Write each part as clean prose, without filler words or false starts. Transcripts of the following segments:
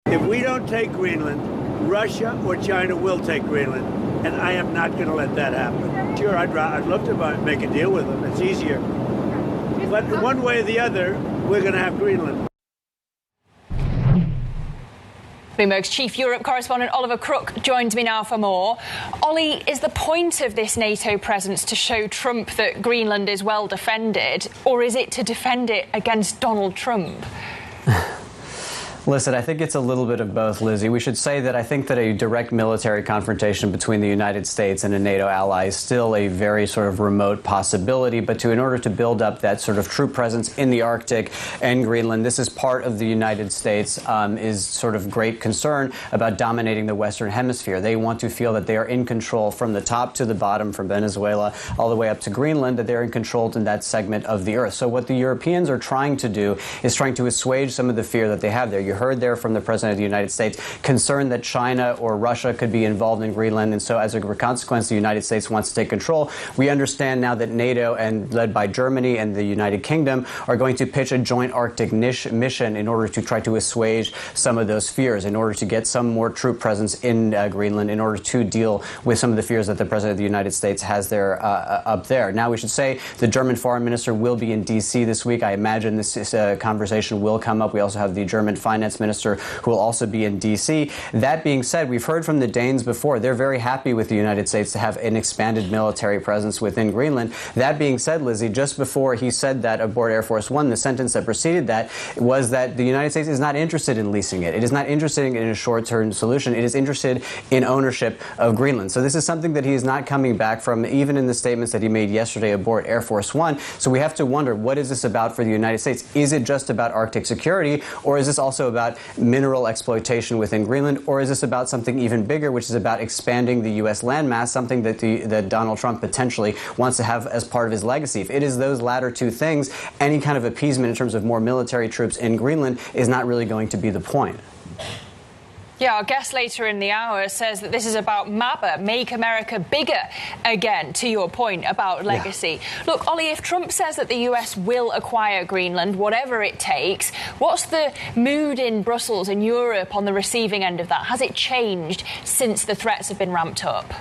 If we don't take Greenland, Russia or China will take Greenland, and I am not going to let that happen. Sure, I'd love to make a deal with them. It's easier. But one way or the other, we're going to have Greenland. Bloomberg's chief Europe correspondent Oliver Crook joins me now for more. Ollie, is the point of this NATO presence to show Trump that Greenland is well defended, or is it to defend it against Donald Trump? Listen, I think it's a little bit of both, Lizzie. We should say that I think that a direct military confrontation between the United States and a NATO ally is still a very sort of remote possibility. But in order to build up that sort of troop presence in the Arctic and Greenland, this is part of the United States is sort of great concern about dominating the Western Hemisphere. They want to feel that they are in control from the top to the bottom, from Venezuela all the way up to Greenland, that they're in control in that segment of the Earth. So what the Europeans are trying to do is trying to assuage some of the fear that they have there. You heard there from the President of the United States, concerned that China or Russia could be involved in Greenland. And so as a consequence, the United States wants to take control. We understand now that NATO, and led by Germany and the United Kingdom, are going to pitch a joint Arctic mission in order to try to assuage some of those fears, in order to get some more troop presence in Greenland, in order to deal with some of the fears that the President of the United States has there up there. Now, we should say the German Foreign Minister will be in D.C. this week. I imagine this conversation will come up. We also have the German Finance Minister who will also be in D.C. That being said, we've heard from the Danes before. They're very happy with the United States to have an expanded military presence within Greenland. That being said, Lizzie, just before he said that aboard Air Force One, the sentence that preceded that was that the United States is not interested in leasing it. It is not interested in a short-term solution. It is interested in ownership of Greenland. So this is something that he is not coming back from, even in the statements that he made yesterday aboard Air Force One. So we have to wonder, what is this about for the United States? Is it just about Arctic security, or is this also about mineral exploitation within Greenland, or is this about something even bigger, which is about expanding the U.S. landmass, something that Donald Trump potentially wants to have as part of his legacy? If it is those latter two things, any kind of appeasement in terms of more military troops in Greenland is not really going to be the point. Yeah, our guest later in the hour says that this is about MABA, Make America Bigger Again, to your point about legacy. Yeah. Look, Ollie, if Trump says that the US will acquire Greenland, whatever it takes, what's the mood in Brussels and Europe on the receiving end of that? Has it changed since the threats have been ramped up?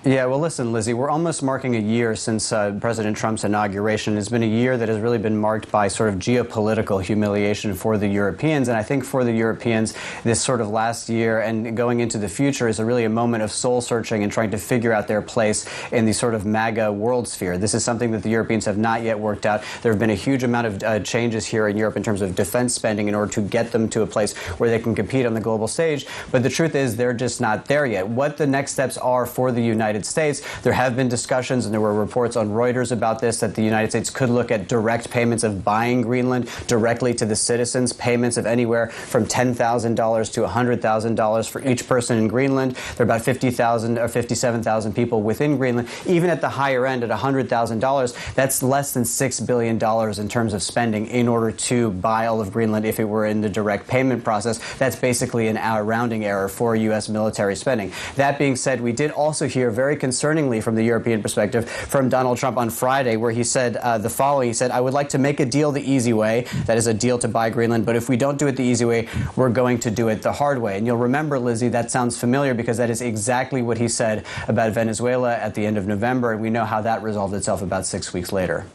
Yeah, well, listen, Lizzie, we're almost marking a year since President Trump's inauguration. It's been a year that has really been marked by sort of geopolitical humiliation for the Europeans. And I think for the Europeans, this sort of last year and going into the future is really a moment of soul searching and trying to figure out their place in the sort of MAGA world sphere. This is something that the Europeans have not yet worked out. There have been a huge amount of changes here in Europe in terms of defense spending in order to get them to a place where they can compete on the global stage. But the truth is they're just not there yet. What the next steps are for the United States, there have been discussions, and there were reports on Reuters about this, that the United States could look at direct payments of buying Greenland directly to the citizens, payments of anywhere from $10,000 to $100,000 for each person in Greenland. There are about 50,000 or 57,000 people within Greenland. Even at the higher end, at $100,000, that's less than $6 billion in terms of spending in order to buy all of Greenland if it were in the direct payment process. That's basically an rounding error for U.S. military spending. That being said, we did also hear very concerningly from the European perspective from Donald Trump on Friday, where he said the following. He said, "I would like to make a deal the easy way, that is a deal to buy Greenland, but if we don't do it the easy way, we're going to do it the hard way." And you'll remember, Lizzie, that sounds familiar because that is exactly what he said about Venezuela at the end of November, and we know how that resolved itself about 6 weeks later.